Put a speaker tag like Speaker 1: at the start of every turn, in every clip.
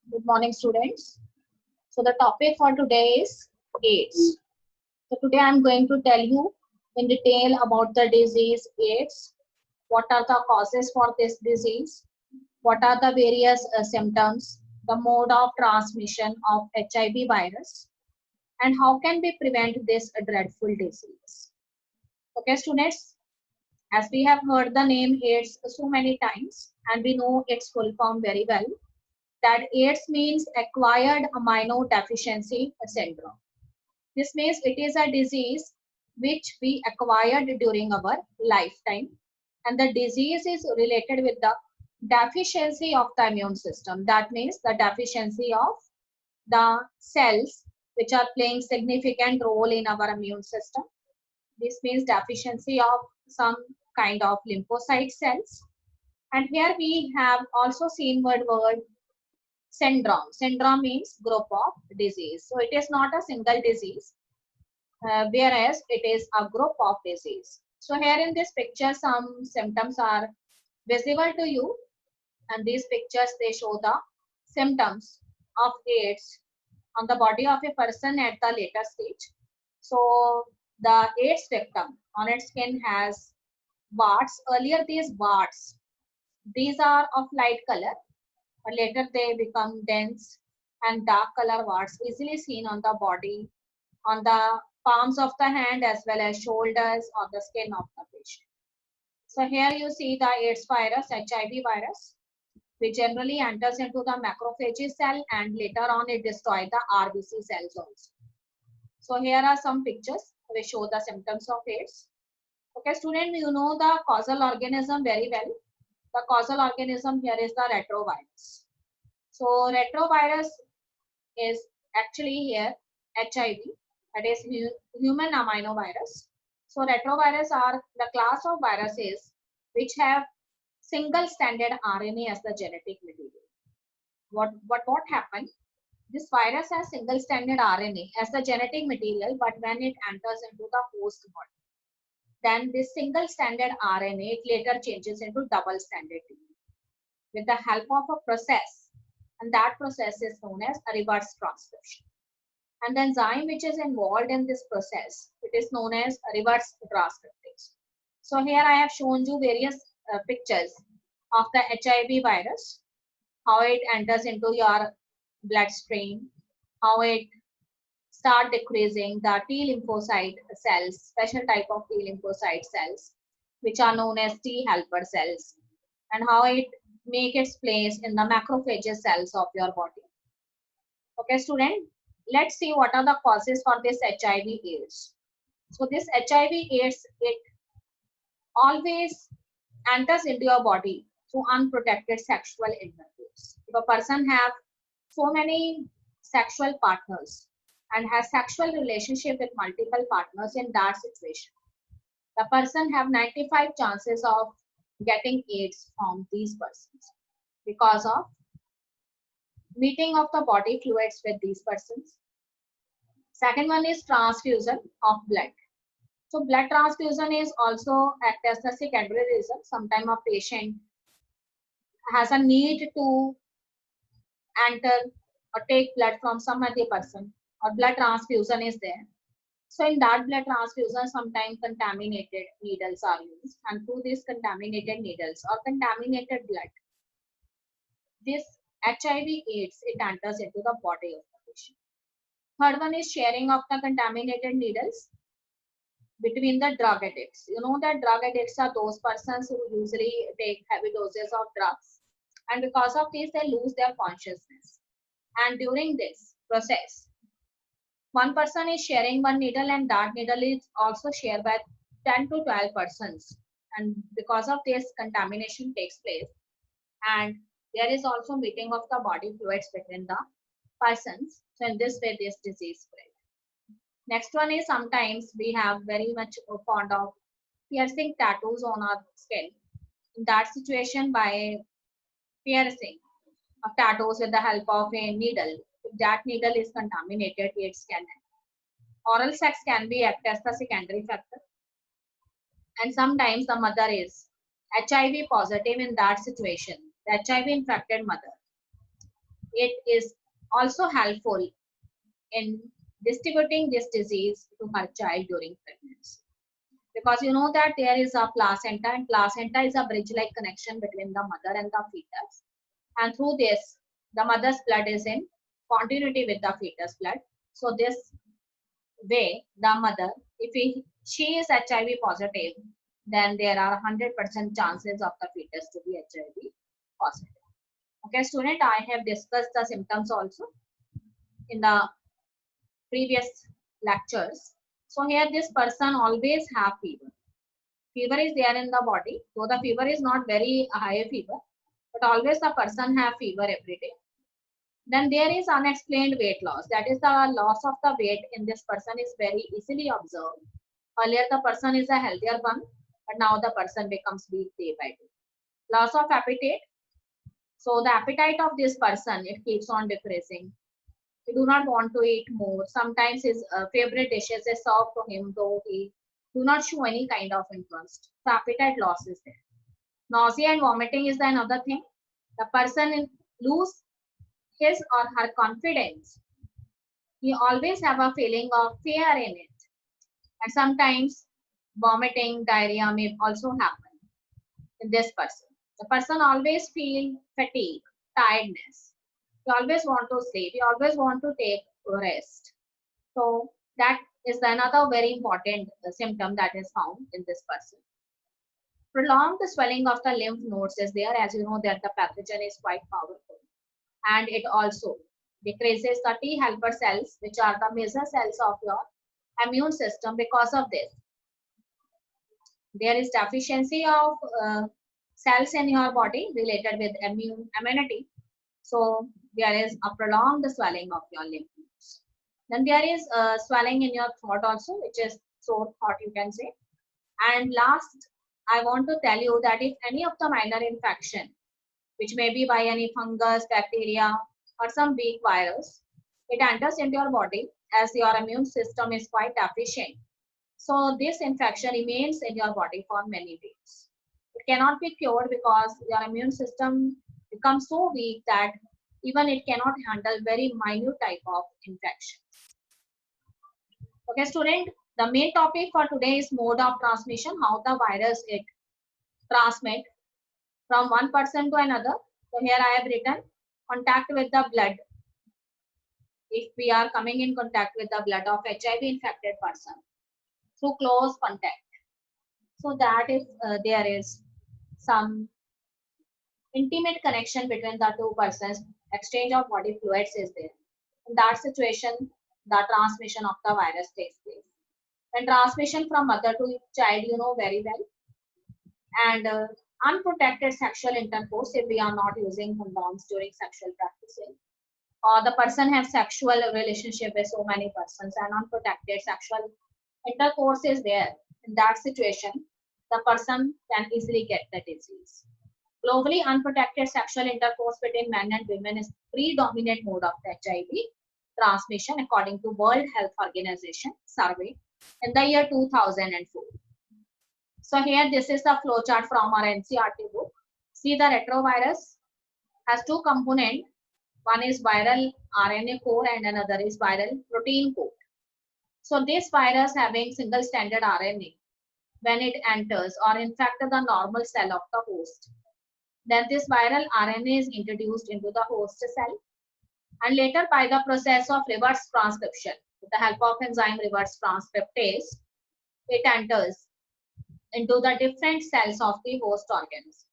Speaker 1: Good morning, students. So the topic for today is AIDS. So today I'm going to tell you in detail about the disease AIDS, what are the causes for this disease, what are the various symptoms, the mode of transmission of HIV virus, and how can we prevent this dreadful disease. Okay, students, as we have heard the name AIDS so many times and we know its full form very well, that AIDS means acquired immunodeficiency syndrome. This means it is a disease which we acquired during our lifetime, and the disease is related with the deficiency of the immune system. That means the deficiency of the cells which are playing significant role in our immune system. This means deficiency of some kind of lymphocyte cells. And here we have also seen word syndrome. Syndrome means group of disease. So it is not a single disease, whereas it is a group of disease. So here in this picture, some symptoms are visible to you, and these pictures they show the symptoms of AIDS on the body of a person at the later stage. So the AIDS victim on its skin has warts. Earlier these warts, these are of light color, but later they become dense and dark color warts easily seen on the body, on the palms of the hand as well as shoulders or the skin of the patient. So here you see the AIDS virus, HIV virus, which generally enters into the macrophage cell and later on it destroys the RBC cells also. So here are some pictures which show the symptoms of AIDS. Okay, student, you know the causal organism very well. The causal organism here is the retrovirus. So retrovirus is actually here HIV, that is human aminovirus. So retrovirus are the class of viruses which have single stranded RNA as the genetic material. What happened? This virus has single stranded RNA as the genetic material, but when it enters into the host body, then this single stranded RNA it later changes into double stranded DNA with the help of a process, and that process is known as a reverse transcription. And the enzyme which is involved in this process, it is known as reverse transcriptase. So here I have shown you various pictures of the HIV virus, how it enters into your bloodstream, how it start decreasing the T lymphocyte cells, special type of T lymphocyte cells, which are known as T helper cells, and how it make its place in the macrophage cells of your body. Okay, student, let's see what are the causes for this HIV/AIDS. So this HIV/AIDS, it always enters into your body through unprotected sexual intercourse. If a person have so many sexual partners and has sexual relationship with multiple partners, in that situation, the person have 95 chances of getting AIDS from these persons because of meeting of the body fluids with these persons. Second one is transfusion of blood. So blood transfusion is also act as a secondary reason. Sometimes a patient has a need to enter or take blood from some other person, or blood transfusion is there. So in that blood transfusion, sometimes contaminated needles are used, and through these contaminated needles or contaminated blood, this HIV/AIDS it enters into the body of the patient. Third one is sharing of the contaminated needles between the drug addicts. You know that drug addicts are those persons who usually take heavy doses of drugs, and because of this they lose their consciousness. And during this process, one person is sharing one needle, and that needle is also shared by 10 to 12 persons. And because of this, contamination takes place, and there is also meeting of the body fluids between the persons. So in this way, this disease spread. Next one is sometimes we have very much fond of piercing tattoos on our skin. In that situation, by piercing of tattoos with the help of a needle, if that needle is contaminated, it can oral sex can be act as the secondary factor. And sometimes the mother is HIV positive. In that situation, the HIV infected mother, it is also helpful in distributing this disease to her child during pregnancy. Because you know that there is a placenta, and placenta is a bridge-like connection between the mother and the fetus. And through this, the mother's blood is in continuity with the fetus blood. So this way, the mother, if she is HIV positive, then there are 100% chances of the fetus to be HIV positive. Okay, student, I have discussed the symptoms also in the previous lectures. So here this person always have fever. Fever is there in the body. So the fever is not very high fever, but always the person have fever every day. Then there is unexplained weight loss. That is the loss of the weight in this person is very easily observed. Earlier the person is a healthier one, but now the person becomes weak day by day. Loss of appetite. So the appetite of this person, it keeps on decreasing. He do not want to eat more. Sometimes his favorite dishes is served to him, though he do not show any kind of interest. So appetite loss is there. Nausea and vomiting is the another thing. The person lose his or her confidence. He always have a feeling of fear in it. And sometimes vomiting, diarrhea may also happen in this person. The person always feel fatigue, tiredness. He always want to sleep. He always want to take rest. So that is another very important symptom that is found in this person. Prolonged swelling of the lymph nodes is there, as you know that the pathogen is quite powerful. And it also decreases the T helper cells, which are the major cells of your immune system. Because of this, there is deficiency of cells in your body related with immunity. So there is a prolonged swelling of your lymph nodes. Then there is swelling in your throat also, which is sore throat, you can say. And last, I want to tell you that if any of the minor infection, which may be by any fungus, bacteria, or some weak virus, it enters into your body as your immune system is quite deficient. So this infection remains in your body for many days. It cannot be cured because your immune system becomes so weak that even it cannot handle very minute type of infection. Okay, student, the main topic for today is mode of transmission, how the virus it transmit from one person to another. So here I have written contact with the blood. If we are coming in contact with the blood of HIV infected person through close contact. So that if there is some intimate connection between the two persons, exchange of body fluids is there. In that situation, the transmission of the virus takes place. And transmission from mother to child, you know very well. And unprotected sexual intercourse, if we are not using condoms during sexual practicing, or the person has sexual relationship with so many persons and unprotected sexual intercourse is there. In that situation, the person can easily get the disease. Globally, unprotected sexual intercourse between men and women is predominant mode of HIV transmission according to World Health Organization survey in the year 2004. So here this is the flowchart from our NCERT book. See, the retrovirus has two components. One is viral RNA core and another is viral protein core. So this virus having single stranded RNA, when it enters or infects the normal cell of the host, then this viral RNA is introduced into the host cell, and later by the process of reverse transcription, with the help of enzyme reverse transcriptase, it enters into the different cells of the host organism.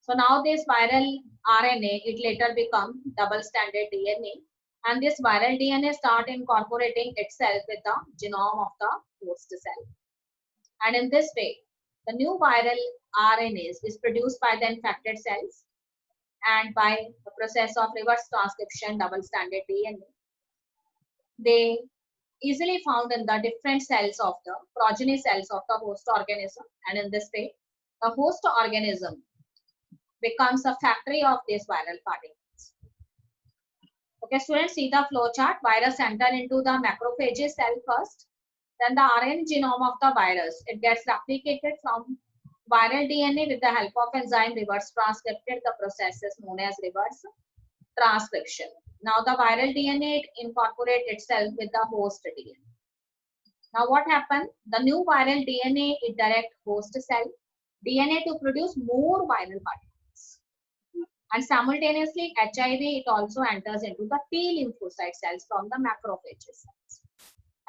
Speaker 1: So now this viral RNA, it later become double-stranded DNA, and this viral DNA start incorporating itself with the genome of the host cell. And in this way, the new viral RNAs is produced by the infected cells, and by the process of reverse transcription, double-stranded DNA, they easily found in the different cells of the progeny cells of the host organism, and in this way, the host organism becomes a factory of these viral particles. Okay, students, see the flow chart. Virus enter into the macrophages cell first. Then the RNA genome of the virus, it gets replicated from viral DNA with the help of enzyme reverse transcripted. The process is known as reverse transcription. Now the viral DNA incorporates itself with the host DNA. Now what happened? The new viral DNA it direct host cell DNA to produce more viral particles. And simultaneously HIV it also enters into the T lymphocyte cells from the macrophages cells.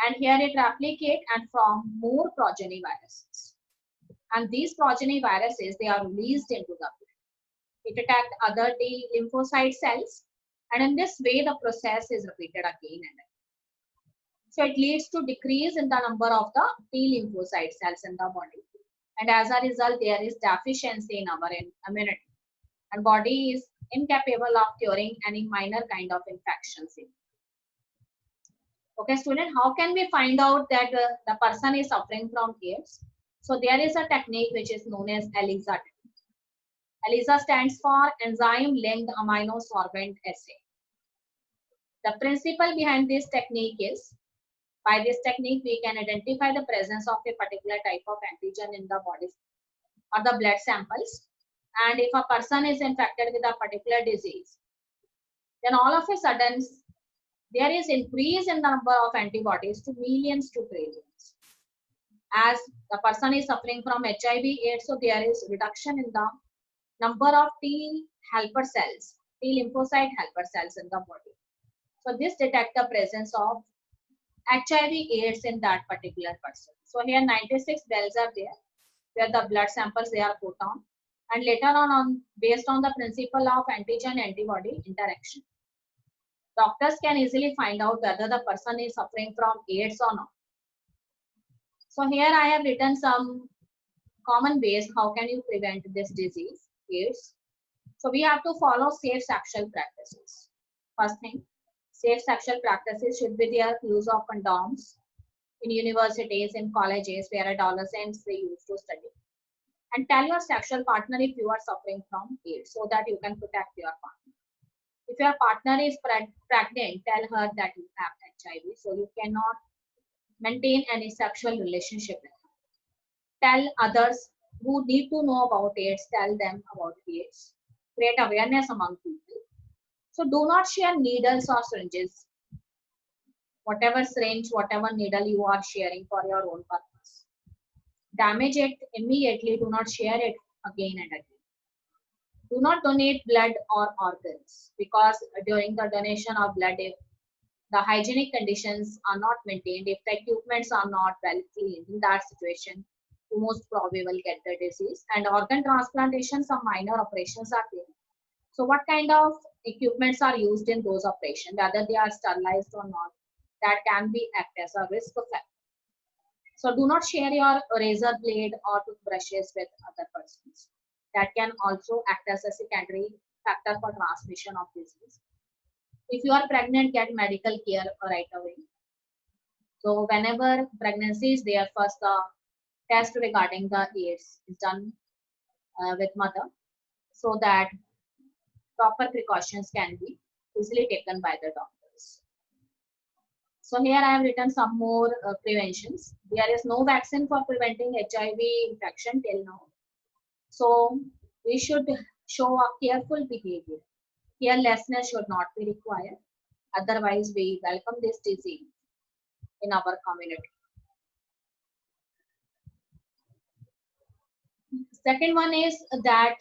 Speaker 1: And here it replicates and form more progeny viruses. And these progeny viruses they are released into the blood. It attacks other T lymphocyte cells, and in this way the process is repeated again and again. So it leads to decrease in the number of the T lymphocyte cells in the body, and as a result there is deficiency in our immunity, and body is incapable of curing any minor kind of infections. Okay, student, how can we find out that the person is suffering from AIDS? So there is a technique which is known as ELISA technique. ELISA stands for enzyme linked amino sorbent assay. The principle behind this technique is, by this technique we can identify the presence of a particular type of antigen in the body or the blood samples, and if a person is infected with a particular disease, then all of a sudden there is increase in the number of antibodies to millions to trillions. As the person is suffering from HIV AIDS, so there is reduction in the number of T helper cells, T lymphocyte helper cells in the body. So this detects the presence of HIV AIDS in that particular person. So here 96 bells are there, where the blood samples they are put on, and later on based on the principle of antigen antibody interaction, doctors can easily find out whether the person is suffering from AIDS or not. So here I have written some common ways how can you prevent this disease, AIDS. So we have to follow safe sexual practices. First thing, safe sexual practices should be there use of condoms in universities, in colleges where adolescents they used to study. And tell your sexual partner if you are suffering from AIDS so that you can protect your partner. If your partner is pregnant, tell her that you have HIV so you cannot maintain any sexual relationship with her. Tell others who need to know about AIDS, tell them about AIDS. Create awareness among people. So do not share needles or syringes. Whatever syringe, whatever needle you are sharing for your own purpose, damage it immediately. Do not share it again and again. Do not donate blood or organs, because during the donation of blood, if the hygienic conditions are not maintained, if the equipments are not well cleaned, in that situation, you most probably will get the disease. And organ transplantation, some minor operations are there. So what kind of equipments are used in those operations, whether they are sterilized or not, that can be act as a risk factor. So do not share your razor blade or toothbrushes with other persons. That can also act as a secondary factor for transmission of disease. If you are pregnant, get medical care right away. So whenever pregnancy is there, first the test regarding the AIDS is done with mother, so that proper precautions can be easily taken by the doctors. So here I have written some more preventions. There is no vaccine for preventing HIV infection till now. So we should show a careful behavior. Carelessness should not be required. Otherwise, we welcome this disease in our community. Second one is that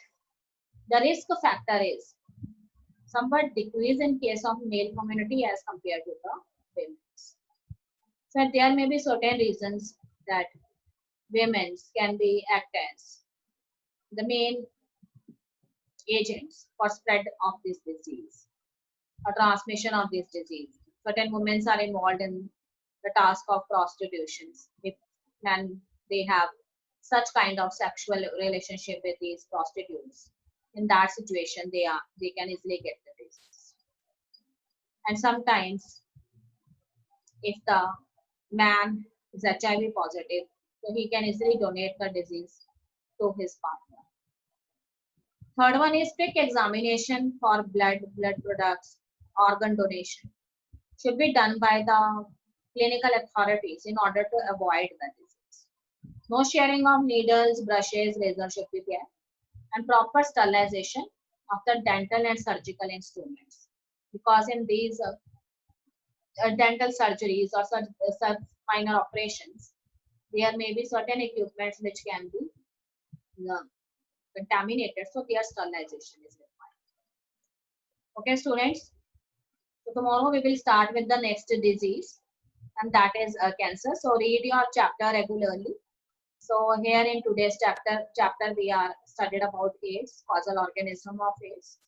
Speaker 1: the risk factor is somewhat decrease in case of male community as compared to the women. So there may be certain reasons that women can be act as the main agents for spread of this disease or transmission of this disease. Certain women are involved in the task of prostitutions. If men they have such kind of sexual relationship with these prostitutes, in that situation they can easily get the disease. And sometimes if the man is HIV positive, so he can easily donate the disease to his partner. Third one is quick examination for blood products, organ donation should be done by the clinical authorities in order to avoid the disease. No sharing of needles, brushes, razor should be there, and proper sterilization of the dental and surgical instruments. because in these dental surgeries or such minor operations, there may be certain equipments which can be uh, contaminated, so their sterilization is required. Okay, students. So tomorrow we will start with the next disease, and that is cancer. So read your chapter regularly. So here in today's chapter we are studied about AIDS, causal organism of AIDS.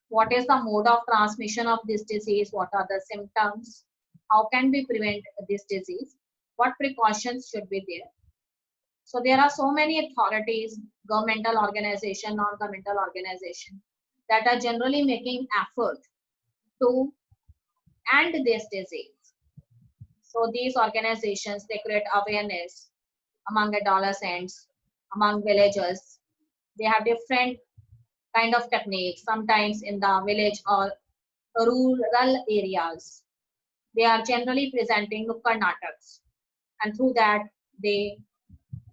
Speaker 1: What is the mode of transmission of this disease? What are the symptoms? How can we prevent this disease? What precautions should be there? So there are so many authorities, governmental organization, non-governmental organization that are generally making effort to end this disease. So these organizations, they create awareness among adolescents, among villagers. They have different kind of techniques, sometimes in the village or rural areas. They are generally presenting Nukkad Nataks, and through that they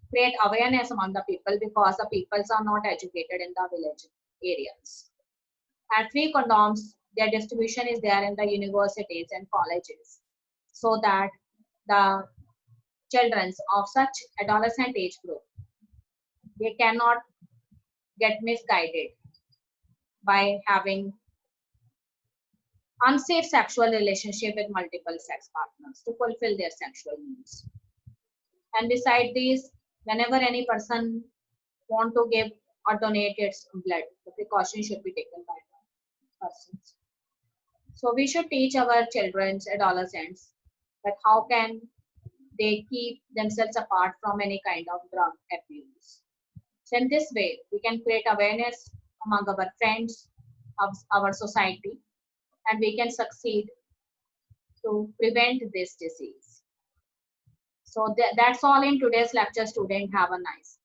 Speaker 1: create awareness among the people because the peoples are not educated in the village areas. And free condoms, their distribution is there in the universities and colleges, so that the children of such adolescent age group, they cannot get misguided by having unsafe sexual relationship with multiple sex partners to fulfill their sexual needs. And beside these, whenever any person want to give or donate its blood, the precaution should be taken by the persons. So we should teach our children, adolescents, that how can they keep themselves apart from any kind of drug abuse. So in this way, we can create awareness among our friends, of our society, and we can succeed to prevent this disease. So that's all in today's lecture, student. Have a nice day.